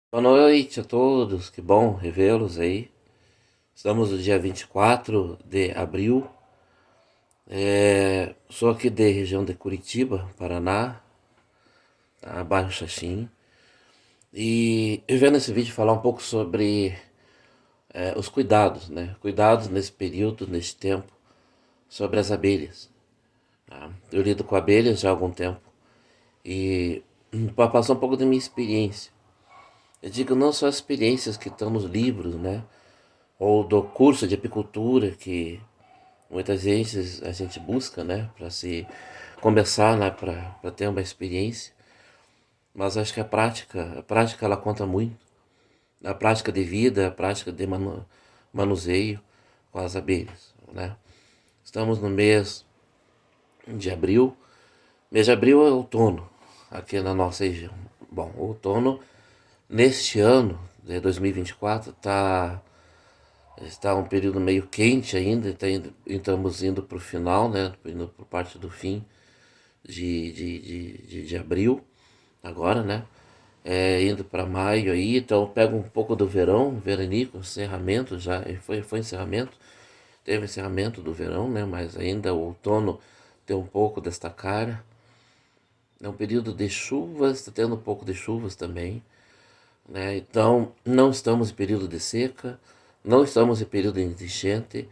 Boa noite a todos, que bom revê-los aí. Estamos no dia 24 de abril. Sou aqui da região de Curitiba, Paraná, bairro Xaxim. E eu venho nesse vídeo falar um pouco sobre os cuidados, né? Cuidados nesse período, nesse tempo, sobre as abelhas. Tá? Eu lido com abelhas já há algum tempo e para passar um pouco da minha experiência. Eu digo não só as experiências que estão nos livros, né? Ou do curso de apicultura que muitas vezes a gente busca, né, para se começar, né, para ter uma experiência. Mas acho que a prática ela conta muito. A prática de vida, a prática de manuseio com as abelhas, né? Estamos no mês de abril. Mês de abril é outono aqui na nossa região. Bom, o outono neste ano de 2024 está um período meio quente ainda, estamos indo para o final, né? Indo por parte do fim de abril, agora, né? Indo para maio aí, então pega um pouco do verão, veranico, encerramento já, foi encerramento, teve encerramento do verão, né? Mas ainda o outono tem um pouco desta cara. É um período de chuvas, está tendo um pouco de chuvas também, né? Então não estamos em período de seca, não estamos em período de enchente.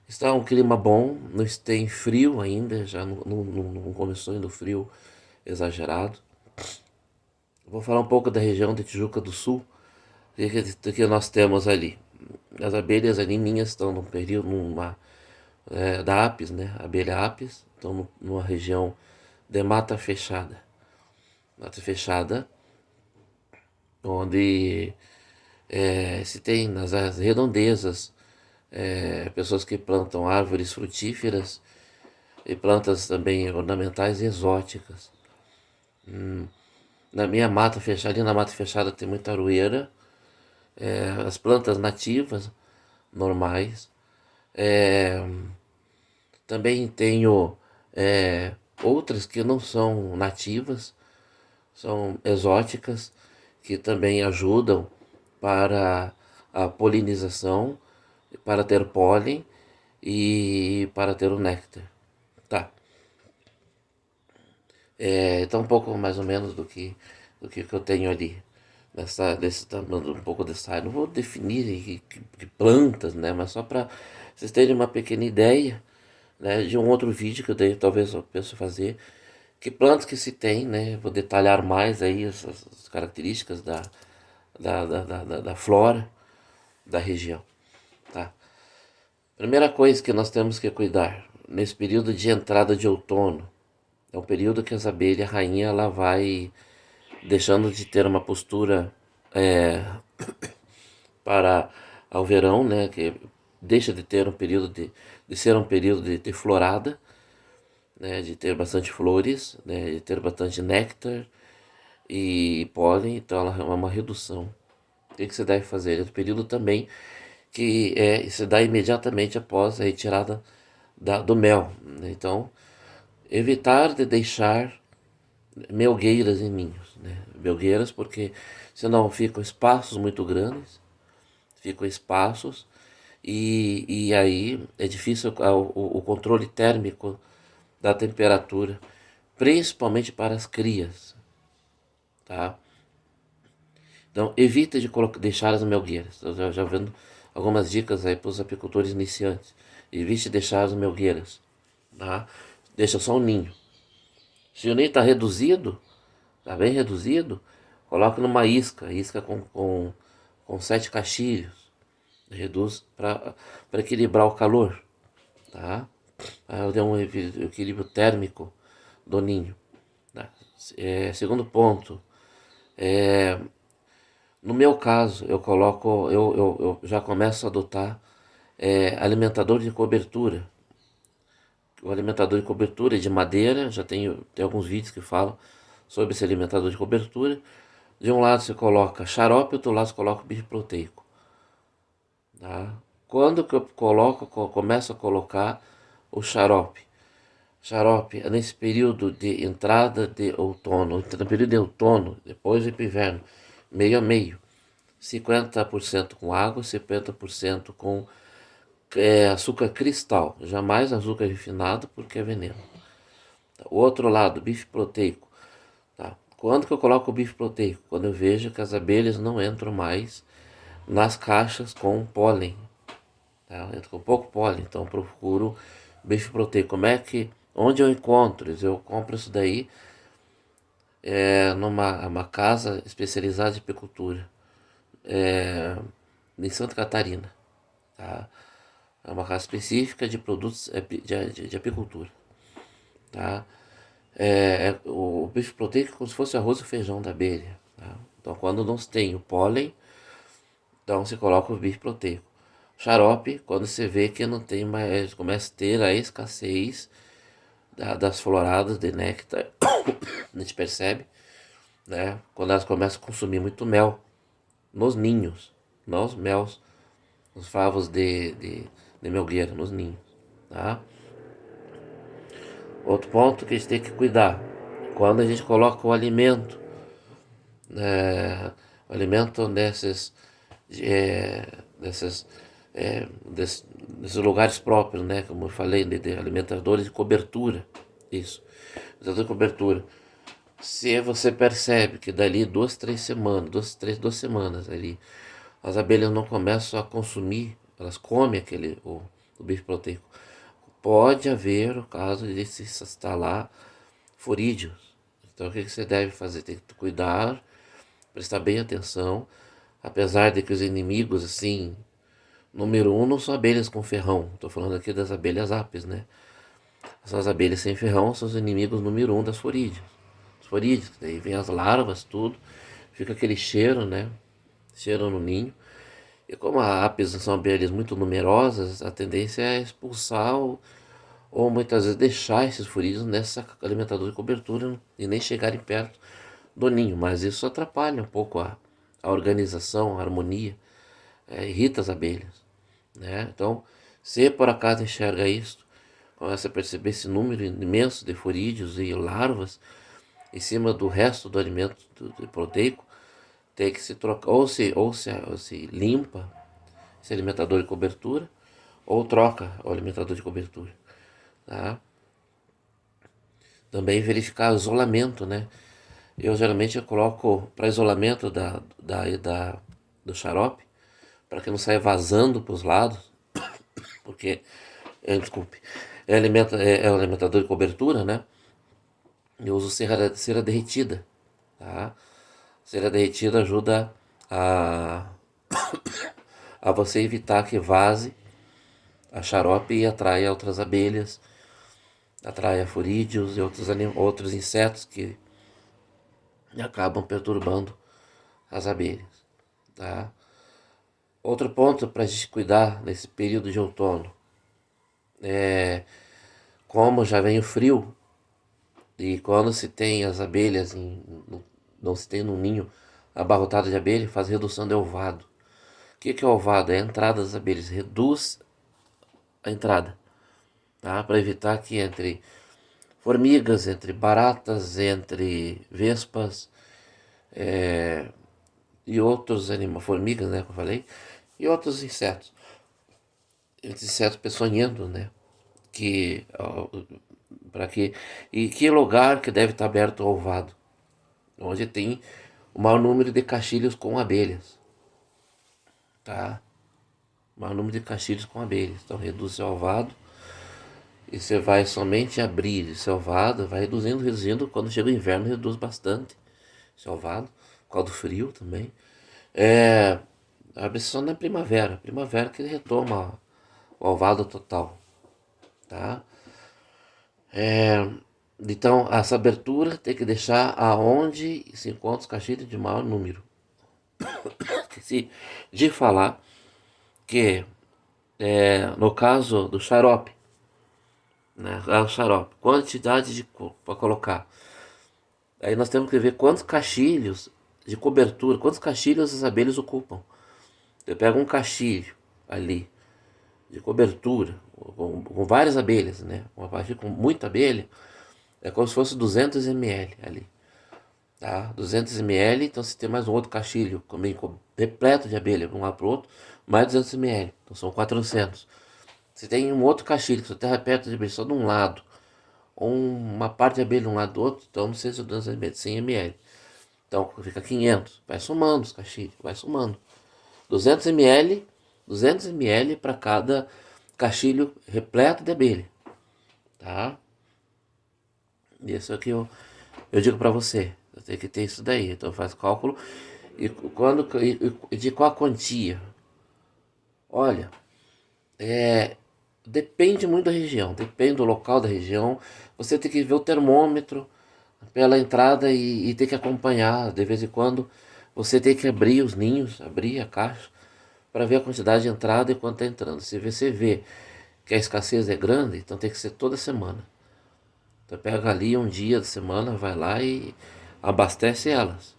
Está um clima bom, não tem frio ainda, já não começou ainda o frio exagerado. Vou falar um pouco da região de Tijuca do Sul, que nós temos ali. As abelhas ali minhas estão num período, da Apis, né? Abelha Apis, estão numa região de mata fechada. Mata fechada, onde se tem nas áreas redondezas pessoas que plantam árvores frutíferas e plantas também ornamentais e exóticas. Na minha mata fechada, ali na mata fechada tem muita aroeira, as plantas nativas, normais. É, também tenho outras que não são nativas, são exóticas, que também ajudam para a polinização, para ter pólen e para ter o néctar. Tá. Então um pouco mais ou menos do que eu tenho ali. Um pouco dessa área. Não vou definir que plantas, né? Mas só para vocês terem uma pequena ideia, né? De um outro vídeo que eu dei, talvez eu penso fazer. Que plantas que se tem, né? Vou detalhar mais aí as características da flora da região, tá? Primeira coisa que nós temos que cuidar nesse período de entrada de outono é um período que as abelhas rainha ela vai deixando de ter uma postura é, para ao verão, né? Que deixa de ter um período de ser um período de florada, né? De ter bastante flores, né? De ter bastante néctar e pólen, então ela é uma redução. O que você deve fazer? É um período também que se dá imediatamente após a retirada do mel, né? Então, evitar de deixar melgueiras em ninhos, né? Melgueiras porque senão ficam espaços muito grandes, ficam espaços e aí é difícil o controle térmico da temperatura, principalmente para as crias, tá? Então evita de deixar as melgueiras. Eu já vendo algumas dicas aí para os apicultores iniciantes. Evite de deixar as melgueiras, tá? Deixa só um ninho. Se o ninho está reduzido, está bem reduzido, coloque numa isca com 7 caixilhos. Reduz para equilibrar o calor, tá? Aí deu um equilíbrio térmico do ninho. Tá? Segundo ponto, é, no meu caso, eu já começo a adotar alimentador de cobertura. O alimentador de cobertura é de madeira, tem alguns vídeos que falam sobre esse alimentador de cobertura. De um lado você coloca xarope, do outro lado você coloca bicho proteico. Tá? Quando que eu começo a colocar o xarope? Xarope é nesse período de entrada de outono, no período de outono, depois do inverno, meio a meio. 50% com água, 50% com açúcar cristal, jamais açúcar refinado porque é veneno. O outro lado, bife proteico. Tá? Quando que eu coloco o bife proteico? Quando eu vejo que as abelhas não entram mais nas caixas com pólen. Tá? Entra com pouco pólen, então eu procuro bife proteico. Como é que, onde eu encontro? Eu compro isso daí numa casa especializada em apicultura, em Santa Catarina. Tá? É uma casa específica de produtos de apicultura. Tá? O bife proteico é como se fosse arroz e feijão da abelha. Tá? Então, quando não se tem o pólen, então você coloca o bife proteico. Xarope, quando você vê que não tem mais, começa a ter a escassez das floradas de néctar, a gente percebe, né? Quando elas começam a consumir muito mel nos ninhos, não os mels, os favos de melgueira nos ninhos, tá? Outro ponto que a gente tem que cuidar, quando a gente coloca o alimento desses, desses lugares próprios, né? Como eu falei, de alimentadores de cobertura, isso, alimentador de cobertura. Se você percebe que dali 2, 3 semanas, 2 semanas ali, as abelhas não começam a consumir, elas comem o bife proteico, pode haver o caso de se instalar furídeos. Então o que você deve fazer? Tem que cuidar, prestar bem atenção, apesar de que os inimigos, assim, número um não são abelhas com ferrão, estou falando aqui das abelhas apis, né? As abelhas sem ferrão são os inimigos número um das forídeas. Os forídeos, daí vem as larvas, tudo, fica aquele cheiro, né? Cheiro no ninho. E como as apis são abelhas muito numerosas, a tendência é expulsar ou muitas vezes deixar esses furídeos nessa alimentador de cobertura e nem chegarem perto do ninho. Mas isso atrapalha um pouco a organização, a harmonia, irrita as abelhas, né? Então, se por acaso enxerga isso, começa a perceber esse número imenso de furídeos e larvas em cima do resto do alimento proteico, tem que se trocar, ou se limpa esse alimentador de cobertura, ou troca o alimentador de cobertura. Tá? Também verificar o isolamento, né? Eu coloco para isolamento do xarope, para que não saia vazando para os lados, porque, desculpe, é um alimentador de cobertura, né? Eu uso cera derretida, tá? Cera derretida ajuda a você evitar que vaze a xarope e atraia outras abelhas, atraia furídeos e outros insetos que acabam perturbando as abelhas, tá? Outro ponto para a gente cuidar nesse período de outono é como já vem o frio e quando se tem as abelhas, não se tem no ninho abarrotado de abelha, faz redução de ovado. O que é ovado? É a entrada das abelhas, reduz a entrada, tá? Para evitar que entre formigas, entre baratas, entre vespas e outros animais, formigas, né, que eu falei, e outros insetos. Esses insetos peçonhentos, né? Que, para que, e que lugar que deve estar aberto ao ovado? Onde tem o maior número de caixilhos com abelhas, tá? O maior número de caixilhos com abelhas. Então reduz seu ovado e você vai somente abrir seu ovado, vai reduzindo. Quando chega o inverno, reduz bastante seu ovado, por causa do frio também. Abre só na primavera que ele retoma o ovado total, tá? Então, essa abertura tem que deixar aonde se encontra os caixilhos de maior número. Esqueci de falar que, no caso do xarope, né, o xarope, quantidade de para colocar. Aí nós temos que ver quantos caixilhos de cobertura, quantos caixilhos as abelhas ocupam. Eu pego um caixilho ali de cobertura, com várias abelhas, né? Uma parte com muita abelha, é como se fosse 200 ml ali. tá? 200 ml, então se tem mais um outro caixilho também repleto de abelha de um lado para o outro, mais 200 ml, então são 400. Se tem um outro caixilho que você está repleto de abelha só de um lado, ou uma parte de abelha de um lado do outro, então não sei se 200 ml, 100 ml. Então fica 500, vai somando os caixilhos, vai somando. 200 ml, 200 ml para cada caixilho repleto de abelha, tá? Isso é o que eu digo para você. Eu tenho que ter isso daí. Então faz cálculo e de qual a quantia? Olha, depende muito da região, depende do local da região. Você tem que ver o termômetro pela entrada e ter que acompanhar de vez em quando. Você tem que abrir os ninhos, abrir a caixa para ver a quantidade de entrada e quanto está entrando. Se você vê que a escassez é grande, então tem que ser toda semana. Então pega ali um dia da semana, vai lá e abastece elas,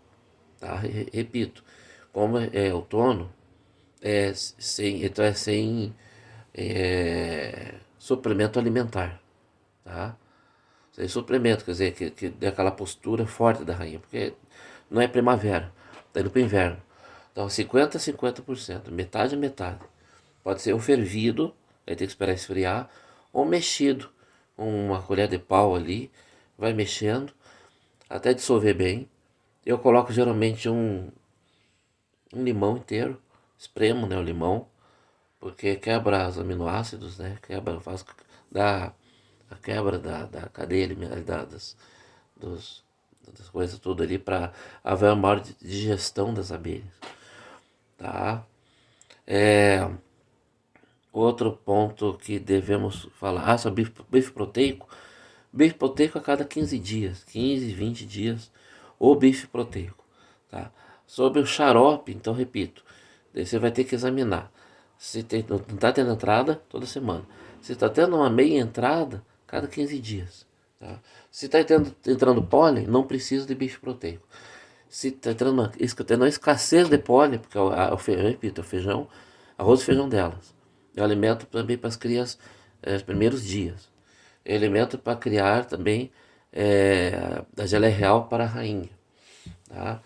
tá? Repito, como é outono, então é sem suplemento alimentar, tá? Sem suplemento, quer dizer, que dê aquela postura forte da rainha, porque não é primavera, tá indo para o inverno. Então 50 a 50%, metade a metade. Pode ser ou fervido, aí tem que esperar esfriar, ou mexido, com uma colher de pau ali, vai mexendo até dissolver bem. Eu coloco geralmente um limão inteiro, espremo, né, o limão, porque quebra os aminoácidos, né, dá a quebra da cadeia alimentar, das coisas tudo ali para haver uma maior digestão das abelhas, tá? É, outro ponto que devemos falar, sobre bife proteico. Bife proteico a cada 15 dias, 15, 20 dias, ou bife proteico, tá? Sobre o xarope, então repito, daí você vai ter que examinar. Se tem, não está tendo entrada, toda semana. Se está tendo uma meia entrada, cada 15 dias. Tá? Se está entrando pólen, não precisa de bife proteico. Se está tendo uma escassez de pólen, porque eu repito, é o feijão, arroz e feijão delas. É o alimento também para as crias os primeiros dias. É alimento para criar também a geleia real para a rainha. Tá?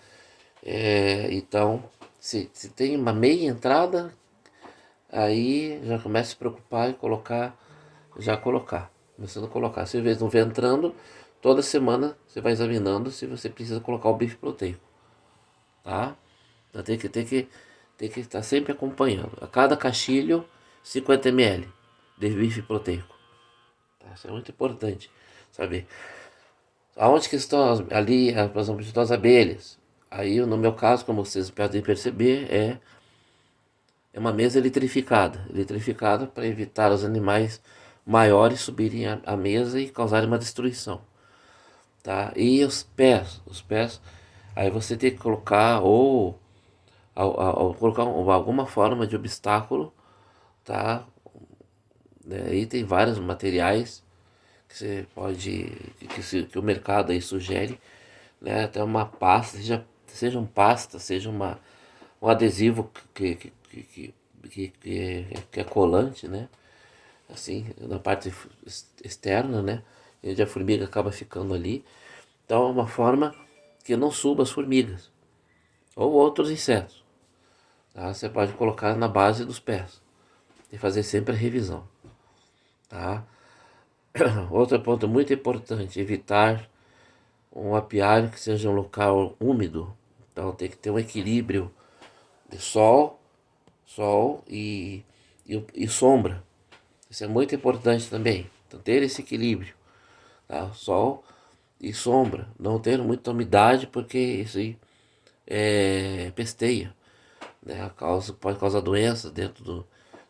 Então, se tem uma meia entrada, aí já começa a se preocupar em colocar. Começando a colocar. Se às vezes não vem entrando, toda semana você vai examinando se você precisa colocar o bife proteico. Tá? Então tem que estar sempre acompanhando. A cada caixilho, 50 ml de bife proteico. Tá? Isso é muito importante saber. Aonde que estão ali, por exemplo, estão as abelhas? Aí, no meu caso, como vocês podem perceber, é uma mesa eletrificada. Eletrificada para evitar os animais maiores subirem a mesa e causarem uma destruição. Tá? E os pés, aí você tem que colocar ou colocar alguma forma de obstáculo, tá? Aí tem vários materiais que você pode, que o mercado aí sugere, né? Até uma pasta, seja um pasta, seja um adesivo que é colante, né? Assim, na parte externa, né? Onde a formiga acaba ficando ali. Então é uma forma que não suba as formigas ou outros insetos. Tá? Você pode colocar na base dos pés e fazer sempre a revisão. Tá? Outro ponto muito importante, evitar um apiário que seja um local úmido. Então tem que ter um equilíbrio de sol e sombra. Isso é muito importante também. Então ter esse equilíbrio, tá? Sol e sombra. Não ter muita umidade porque isso aí pesteia, né? Pode causar doenças dentro do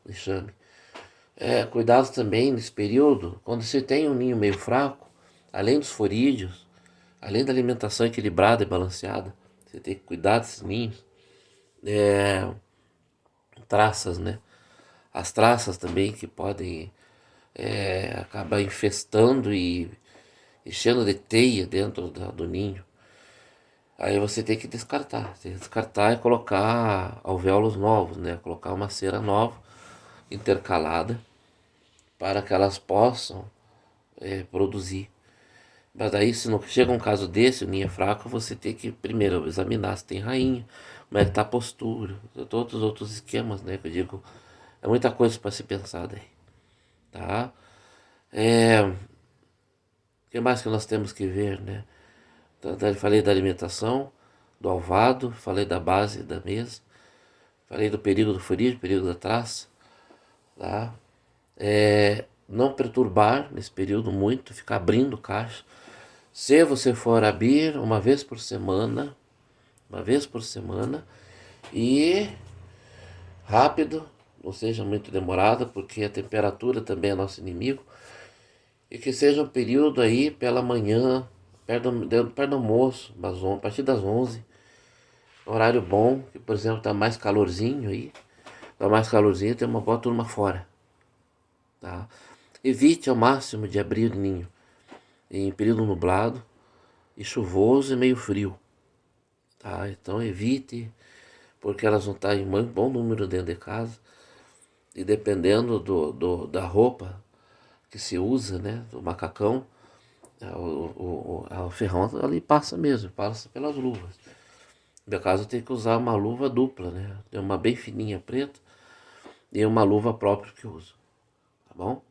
enxame. Cuidado também nesse período, quando você tem um ninho meio fraco, além dos forídeos, além da alimentação equilibrada e balanceada, você tem que cuidar desses ninhos. Traças, né? As traças também que podem acabar infestando e enchendo de teia dentro do ninho. Aí você tem que descartar e colocar alvéolos novos, né? Colocar uma cera nova, intercalada, para que elas possam produzir. Mas daí, se não chega um caso desse, o ninho é fraco, você tem que primeiro examinar se tem rainha, como é que tá a postura, todos os outros esquemas, né? Que eu digo, é muita coisa para se pensar daí, tá? O que mais que nós temos que ver, né? Falei da alimentação, do alvado, falei da base da mesa, falei do perigo do furir, perigo da traça, tá? Não perturbar nesse período muito, ficar abrindo caixa. Se você for abrir uma vez por semana, e rápido, não seja muito demorado, porque a temperatura também é nosso inimigo, e que seja um período aí pela manhã, perto do almoço, a partir das 11, horário bom, que por exemplo tá mais calorzinho aí, tá mais calorzinho, tem uma boa turma fora, tá? Evite ao máximo de abrir o ninho em período nublado e chuvoso e meio frio, tá? Então evite, porque elas vão estar em um bom número dentro de casa, e dependendo da roupa que se usa, né, do macacão, o ferrão ali passa mesmo, passa pelas luvas. No meu caso, eu tenho que usar uma luva dupla, né? Tem uma bem fininha preta e uma luva própria que eu uso, tá bom?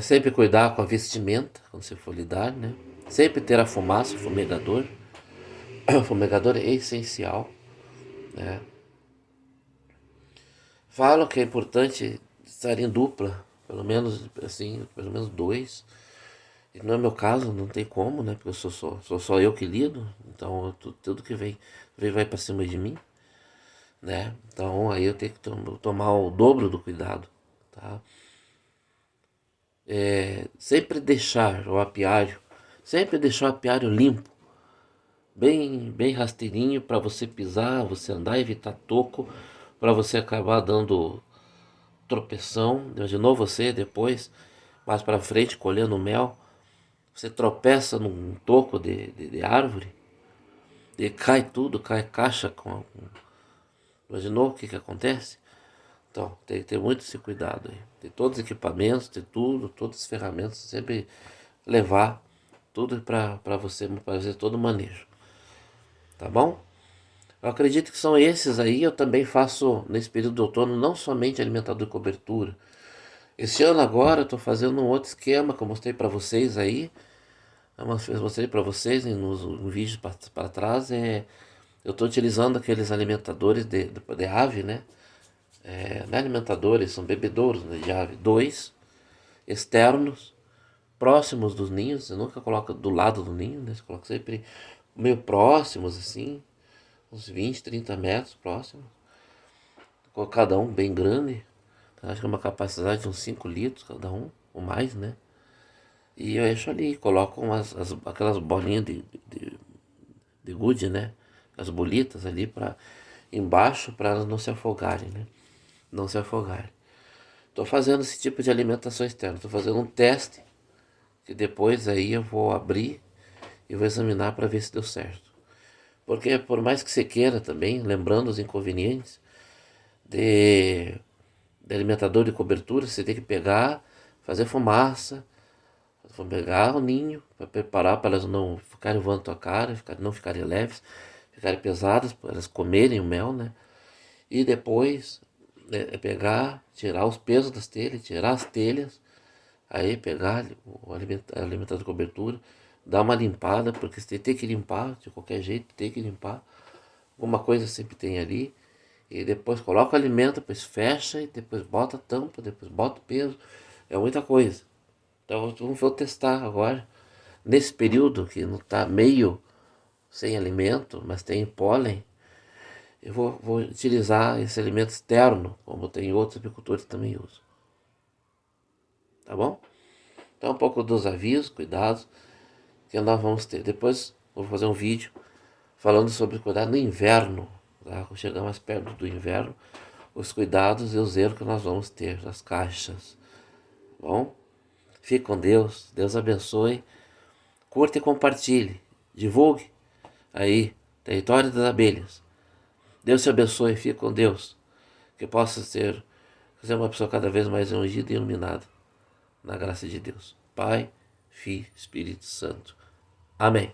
Sempre cuidar com a vestimenta quando você for lidar, né? Sempre ter a fumaça, o fumegador. O fumegador é essencial, né? Falam que é importante estar em dupla, pelo menos assim, pelo menos dois. E não é meu caso, não tem como, né? Porque eu sou só eu que lido, então tudo que vem vai para cima de mim, né? Então aí eu tenho que tomar o dobro do cuidado, tá? Sempre deixar o apiário limpo, bem rasteirinho para você pisar, você andar, evitar toco, para você acabar dando tropeção. De novo você depois, mais para frente, colhendo mel, você tropeça num toco de árvore e cai tudo, cai caixa imaginou o que acontece? Então, tem que ter muito esse cuidado aí. Ter todos os equipamentos, ter tudo, todas as ferramentas, sempre levar tudo para você fazer todo o manejo. Tá bom? Eu acredito que são esses aí. Eu também faço nesse período de outono não somente alimentador e cobertura. Esse ano agora eu estou fazendo um outro esquema que eu mostrei para vocês aí. Eu mostrei para vocês no vídeo para trás. Eu estou utilizando aqueles alimentadores de ave, né? Não é alimentadores, são bebedouros, né, de ave. Dois externos, próximos dos ninhos. Você nunca coloca do lado do ninho, né? Você coloca sempre meio próximos, assim, uns 20, 30 metros próximos. Com cada um bem grande. Acho que é uma capacidade de uns 5 litros cada um, ou mais, né? E eu deixo ali, coloco aquelas bolinhas de gude, né? As bolitas ali para embaixo para elas não se afogarem, né? Não se afogarem. Estou fazendo esse tipo de alimentação externa. Estou fazendo um teste que depois aí eu vou abrir e vou examinar para ver se deu certo. Porque por mais que você queira também, lembrando os inconvenientes de, de alimentador de cobertura, você tem que pegar, fazer fumaça, vou pegar o ninho para preparar para elas não ficarem voando tua cara, não ficarem leves, ficarem pesadas, para elas comerem o mel, né? E depois pegar, tirar os pesos das telhas, tirar as telhas, aí pegar o alimentador de cobertura, dar uma limpada, porque você tem que limpar, de qualquer jeito, tem que limpar. Alguma coisa sempre tem ali. E depois coloca o alimento, depois fecha e depois bota a tampa, depois bota o peso. É muita coisa. Então vou testar agora. Nesse período que não está meio sem alimento, mas tem pólen, eu vou utilizar esse alimento externo, como tem outros apicultores que também usam. Tá bom? Então um pouco dos avisos, cuidados que nós vamos ter. Depois vou fazer um vídeo falando sobre cuidar no inverno, tá? Quando chegar mais perto do inverno, os cuidados e o zelo que nós vamos ter nas caixas. Tá bom? Fique com Deus, Deus abençoe. Curta e compartilhe. Divulgue aí, Território das Abelhas. Deus te abençoe, fique com Deus. Que possa ser uma pessoa cada vez mais ungida e iluminada. Na graça de Deus. Pai, Filho, Espírito Santo. Amém.